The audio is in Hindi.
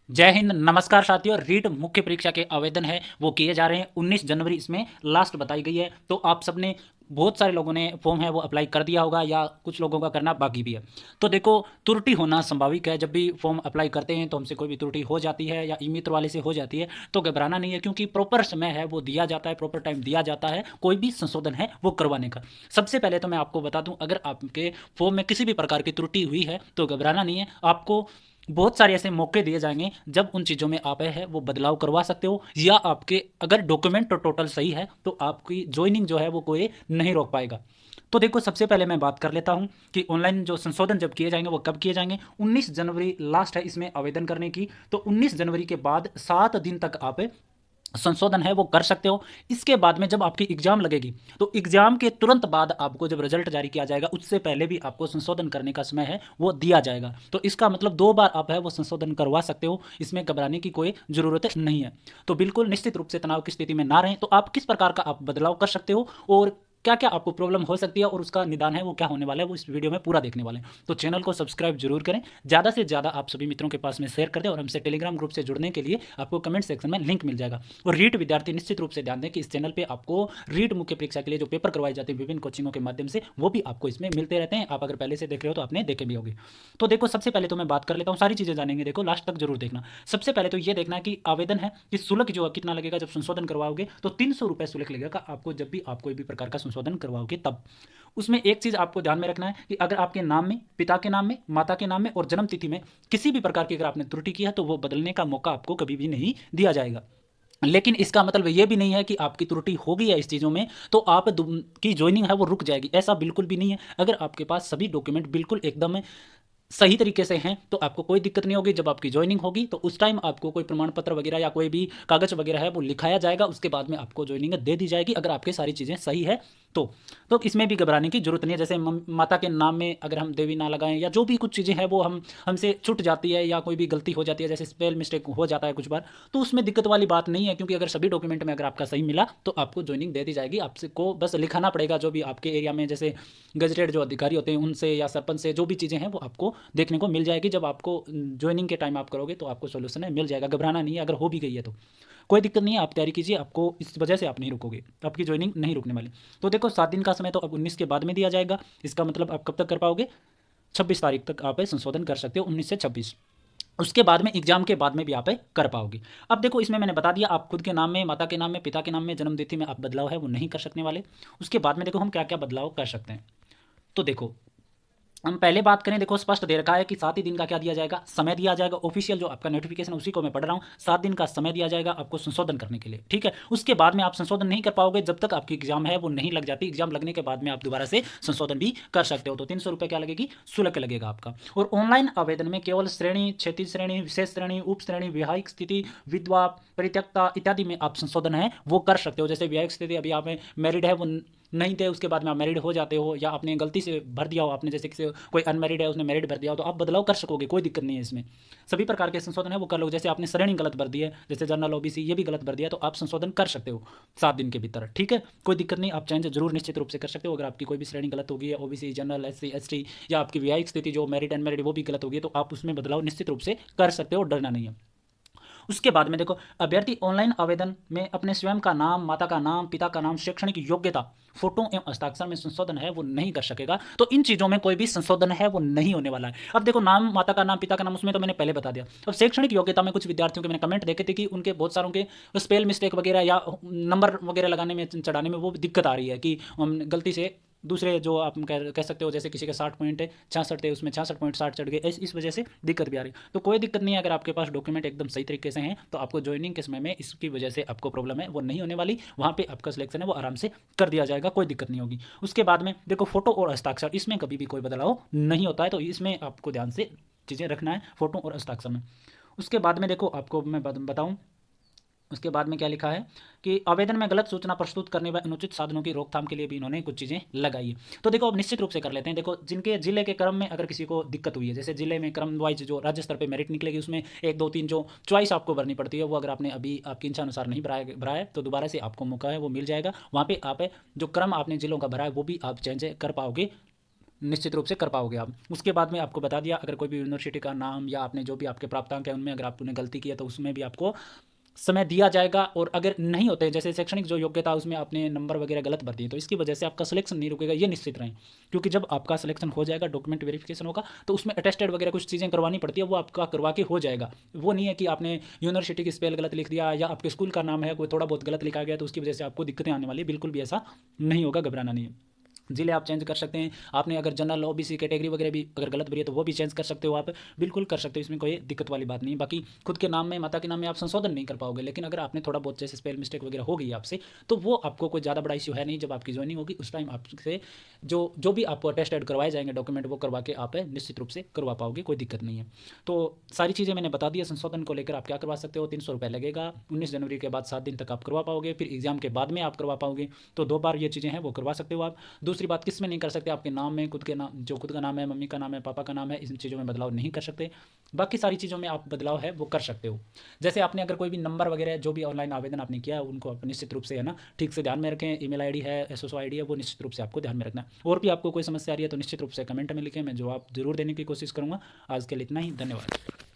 जय हिंद, नमस्कार साथियों। रीट मुख्य परीक्षा के आवेदन है वो किए जा रहे हैं 19 जनवरी, इसमें लास्ट बताई गई है। तो आप सबने, बहुत सारे लोगों ने फॉर्म है वो अप्लाई कर दिया होगा या कुछ लोगों का करना बाकी भी है। तो देखो, त्रुटि होना संभाविक है। जब भी फॉर्म अप्लाई करते हैं तो हमसे कोई भी त्रुटि हो जाती है या ई मित्र वाले से हो जाती है, तो घबराना नहीं है, क्योंकि प्रॉपर समय है वो दिया जाता है, प्रॉपर टाइम दिया जाता है कोई भी संशोधन है वो करवाने का। सबसे पहले तो मैं आपको बता दूं, अगर आपके फॉर्म में किसी भी प्रकार की त्रुटि हुई है तो घबराना नहीं है। आपको बहुत सारे ऐसे मौके दिए जाएंगे जब उन चीज़ों में आप है वो बदलाव करवा सकते हो, या आपके अगर डॉक्यूमेंट तो टोटल सही है तो आपकी ज्वाइनिंग जो है वो कोई नहीं रोक पाएगा। तो देखो, सबसे पहले मैं बात कर लेता हूं कि ऑनलाइन जो संशोधन जब किए जाएंगे वो कब किए जाएंगे। 19 जनवरी लास्ट है इसमें आवेदन करने की। तो 19 जनवरी के बाद 7 दिन तक आप संशोधन है वो कर सकते हो। इसके बाद में जब आपकी एग्जाम लगेगी तो एग्जाम के तुरंत बाद आपको जब रिजल्ट जारी किया जाएगा उससे पहले भी आपको संशोधन करने का समय है वो दिया जाएगा। तो इसका मतलब 2 बार आप है वो संशोधन करवा सकते हो, इसमें घबराने की कोई ज़रूरत नहीं है। तो बिल्कुल निश्चित रूप से तनाव की स्थिति में ना रहें। तो आप किस प्रकार का आप बदलाव कर सकते हो और क्या क्या आपको प्रॉब्लम हो सकती है और उसका निदान है वो क्या होने वाला है, वो इस वीडियो में पूरा देखने वाले हैं। तो चैनल को सब्सक्राइब जरूर करें, ज़्यादा से ज़्यादा आप सभी मित्रों के पास में शेयर कर दें, और हमसे टेलीग्राम ग्रुप से जुड़ने के लिए आपको कमेंट सेक्शन में लिंक मिल जाएगा। और रीट विद्यार्थी निश्चित रूप से ध्यान दें कि इस चैनल पे आपको रीट मुख्य परीक्षा के लिए जो पेपर करवाए जाते हैं विभिन्न कोचिंगों के माध्यम से, वो भी आपको इसमें मिलते रहते हैं। आप अगर पहले से देख रहे हो तो आपने देखे भी होंगे। तो देखो, सबसे पहले तो मैं बात कर लेता हूँ, सारी चीज़ें जानेंगे, देखो लास्ट तक जरूर देखना। सबसे पहले तो ये देखना कि आवेदन है कि शुल्क जो कितना लगेगा जब संशोधन करवाओगे, तो 300 रुपये शुल्क लगेगा आपको जब भी आप कोई भी प्रकार का संशोधन करवाओगे तब। उसमें एक चीज़ आपको ध्यान में रखना है कि अगर आपके नाम में, पिता के नाम में, माता के नाम में और जन्म तिथि में किसी भी प्रकार की अगर आपने त्रुटि की है तो वो बदलने का मौका आपको कभी भी नहीं दिया जाएगा। लेकिन इसका मतलब ये भी नहीं है कि आपकी त्रुटि हो गई है इस चीज़ों में तो आप की ज्वाइनिंग है वो रुक जाएगी, ऐसा बिल्कुल भी नहीं है। अगर आपके पास सभी डॉक्यूमेंट बिल्कुल एकदम सही तरीके से हैं तो आपको कोई दिक्कत नहीं होगी। जब आपकी ज्वाइनिंग होगी तो उस टाइम आपको कोई प्रमाण पत्र वगैरह या कोई भी कागज वगैरह है वो लिखाया जाएगा, उसके बाद में आपको ज्वाइनिंग दे दी जाएगी अगर आपकी सारी चीज़ें सही है तो। तो इसमें भी घबराने की जरूरत नहीं है। जैसे माता के नाम में अगर हम देवी ना लगाएं या जो भी कुछ चीज़ें हैं वो हमसे छूट जाती है या कोई भी गलती हो जाती है, जैसे स्पेल मिस्टेक हो जाता है कुछ बार, तो उसमें दिक्कत वाली बात नहीं है, क्योंकि अगर सभी डॉक्यूमेंट में अगर आपका सही मिला तो आपको ज्वाइनिंग दे दी जाएगी। आपसे को बस लिखाना पड़ेगा जो भी आपके एरिया में जैसे गजटेड जो अधिकारी होते हैं उनसे या सरपंच से, जो भी चीज़ें हैं वो आपको देखने को मिल जाएगी। जब आपको ज्वाइनिंग के टाइम आप करोगे तो आपको सोल्यूशन है मिल जाएगा, घबराना नहीं है। अगर हो भी गई है तो कोई दिक्कत नहीं है, आप तैयारी कीजिए, आपको इस वजह से आप नहीं रुकोगे, आपकी ज्वाइनिंग नहीं रुकने वाली। तो देखो, 7 दिन का समय तो अब 19 के बाद में दिया जाएगा। इसका मतलब आप कब तक कर पाओगे, 26 तारीख तक आप संशोधन कर सकते हो, 19 से 26। उसके बाद में एग्जाम के बाद में भी आप कर पाओगे। अब देखो, इसमें मैंने बता दिया आप खुद के नाम में, माता के नाम में, पिता के नाम में, जन्म तिथि में आप बदलाव है वो नहीं कर सकने वाले। उसके बाद में देखो हम क्या क्या बदलाव कर सकते हैं। तो देखो, हम पहले बात करें, देखो स्पष्ट दे रखा है कि 7 ही दिन का क्या दिया जाएगा, समय दिया जाएगा। ऑफिशियल जो आपका नोटिफिकेशन उसी को मैं पढ़ रहा हूँ। 7 दिन का समय दिया जाएगा आपको संशोधन करने के लिए, ठीक है। उसके बाद में आप संशोधन नहीं कर पाओगे जब तक आपकी एग्जाम है वो नहीं लग जाती। एग्जाम लगने के बाद में आप दोबारा से संशोधन भी कर सकते हो। तो 300 रुपये क्या लगेगी, शुल्क लगेगा आपका। और ऑनलाइन आवेदन में केवल श्रेणी, क्षैतिज श्रेणी, विशेष श्रेणी, उप श्रेणी, विवाहिक स्थिति, विधवा, परित्यक्ता इत्यादि में आप संशोधन है वो कर सकते हो। जैसे विवाहिक स्थिति अभी आप मैरिड है वो नहीं थे, उसके बाद में आप मैरिड हो जाते हो, या आपने गलती से भर दिया हो, आपने जैसे किसी कोई अनमैरिड है उसने मैरिड भर दिया हो, तो आप बदलाव कर सकोगे, कोई दिक्कत नहीं है इसमें। सभी प्रकार के संशोधन है वो कर लो। जैसे आपने श्रेणी गलत भर दी है, जैसे जनरल ओबीसी ये भी गलत भर दिया, तो आप संशोधन कर सकते हो 7 दिन के भीतर, ठीक है। कोई दिक्कत नहीं, आप चेंज जरूर निश्चित रूप से कर सकते हो। अगर आपकी कोई भी श्रेणी गलत होगी है, ओबीसी, जनरल, एससी, एसटी, या आपकी विवाहिक स्थिति जो मैरिड अनमैरिड वो भी गलत होगी, तो आप उसमें बदलाव निश्चित रूप से कर सकते हो, डरना नहीं है। उसके बाद में देखो, अभ्यर्थी ऑनलाइन आवेदन में अपने स्वयं का नाम, माता का नाम, पिता का नाम, शैक्षणिक योग्यता, फोटो एवं हस्ताक्षर में संशोधन है वो नहीं कर सकेगा। तो इन चीज़ों में कोई भी संशोधन है वो नहीं होने वाला है। अब देखो, नाम, माता का नाम, पिता का नाम, उसमें तो मैंने पहले बता दिया। अब शैक्षणिक योग्यता में कुछ विद्यार्थियों के मैंने कमेंट देखे थे कि उनके बहुत सारों के स्पेल मिस्टेक वगैरह या नंबर वगैरह लगाने में, चढ़ाने में वो दिक्कत आ रही है कि हम गलती से दूसरे जो आप कह सकते हो, जैसे किसी के 60 पॉइंट है, 66 थे, उसमें 66.60 चढ़ गए, इस वजह से दिक्कत भी आ रही है। तो कोई दिक्कत नहीं है, अगर आपके पास डॉक्यूमेंट एकदम सही तरीके से हैं तो आपको ज्वाइनिंग के समय में इसकी वजह से आपको प्रॉब्लम है वो नहीं होने वाली। वहाँ पे आपका सिलेक्शन है वो आराम से कर दिया जाएगा, कोई दिक्कत नहीं होगी। उसके बाद में देखो, फोटो और हस्ताक्षर, इसमें कभी भी कोई बदलाव नहीं होता है, तो इसमें आपको ध्यान से चीज़ें रखना है फोटो और हस्ताक्षर में। उसके बाद में देखो, आपको मैं बताऊँ, उसके बाद में क्या लिखा है कि आवेदन में गलत सूचना प्रस्तुत करने व अनुचित साधनों की रोकथाम के लिए भी इन्होंने कुछ चीज़ें लगाई है। तो देखो, अब निश्चित रूप से कर लेते हैं। देखो, जिनके जिले के क्रम में अगर किसी को दिक्कत हुई है, जैसे जिले में क्रम वाइज जो राज्य स्तर पे मेरिट निकलेगी उसमें 1 2 3 जो चॉइस आपको भरनी पड़ती है, वो अगर आपने अभी आपकी इच्छा अनुसार नहीं भरा है तो दोबारा से आपको मौका है वो मिल जाएगा। वहाँ पर आप जो क्रम आपने जिलों का भरा है वो भी आप चेंज कर पाओगे निश्चित रूप से कर पाओगे आप। उसके बाद में आपको बता दिया, अगर कोई भी यूनिवर्सिटी का नाम या आपने जो भी आपके प्राप्तांक है उनमें अगर आपने गलती की है तो उसमें भी आपको समय दिया जाएगा। और अगर नहीं होते, जैसे शैक्षणिक जो योग्यता उसमें आपने नंबर वगैरह गलत भर दिए, तो इसकी वजह से आपका सिलेक्शन नहीं रुकेगा, ये निश्चित रहें। क्योंकि जब आपका सिलेक्शन हो जाएगा, डॉक्यूमेंट वेरिफिकेशन होगा, तो उसमें अटेस्टेड वगैरह कुछ चीज़ें करवानी पड़ती है, वो आपका करवा के हो जाएगा। वो नहीं है कि आपने यूनिवर्सिटी की स्पेल गलत लिख दिया या आपके स्कूल का नाम है कोई थोड़ा बहुत गलत लिखा गया तो उसकी वजह से आपको दिक्कतें आने वाली है, बिल्कुल भी ऐसा नहीं होगा, घबराना नहीं है। जिले आप चेंज कर सकते हैं। आपने अगर जनरल ओबीसी कैटेगरी वगैरह भी अगर गलत भरी है तो वो भी चेंज कर सकते हो आप, बिल्कुल कर सकते हो, इसमें कोई दिक्कत वाली बात नहीं है। बाकी खुद के नाम में, माता के नाम में आप संशोधन नहीं कर पाओगे, लेकिन अगर आपने थोड़ा बहुत जैसे स्पेल मिस्टेक वगैरह हो गई आपसे, तो वो आपको कोई ज़्यादा बड़ा इश्यू है नहीं। जब आपकी ज्वाइनिंग होगी उस टाइम आपसे जो जो भी आपको अटेस्टेड करवाए जाएंगे डॉक्यूमेंट, वो करवा के आप निश्चित रूप से करवा पाओगे, कोई दिक्कत नहीं है। तो सारी चीज़ें मैंने बता दी है। संशोधन को लेकर आप क्या करवा सकते हो, 300 रुपये लगेगा, 19 जनवरी के बाद 7 दिन तक आप करवा पाओगे, फिर एग्जाम के बाद में आप करवा पाओगे। तो 2 बार ये चीज़ें हैं वो करवा सकते हो आप। दूसरी बात, किस में नहीं कर सकते, आपके नाम में, खुद के नाम, जो खुद का नाम है, मम्मी का नाम है, पापा का नाम है, इन चीज़ों में बदलाव नहीं कर सकते। बाकी सारी चीज़ों में आप बदलाव है वो कर सकते हो। जैसे आपने अगर कोई भी नंबर वगैरह जो भी ऑनलाइन आवेदन आपने किया है उनको आप निश्चित रूप से है ना ठीक से ध्यान में रखें। ईमेल आईडी है, एसओसो आईडी है, वो निश्चित रूप से आपको ध्यान में रखना है। और भी आपको कोई समस्या आ रही है तो निश्चित रूप से कमेंट में लिखें, मैं जवाब जरूर देने की कोशिश करूँगा। आज के लिए इतना ही, धन्यवाद।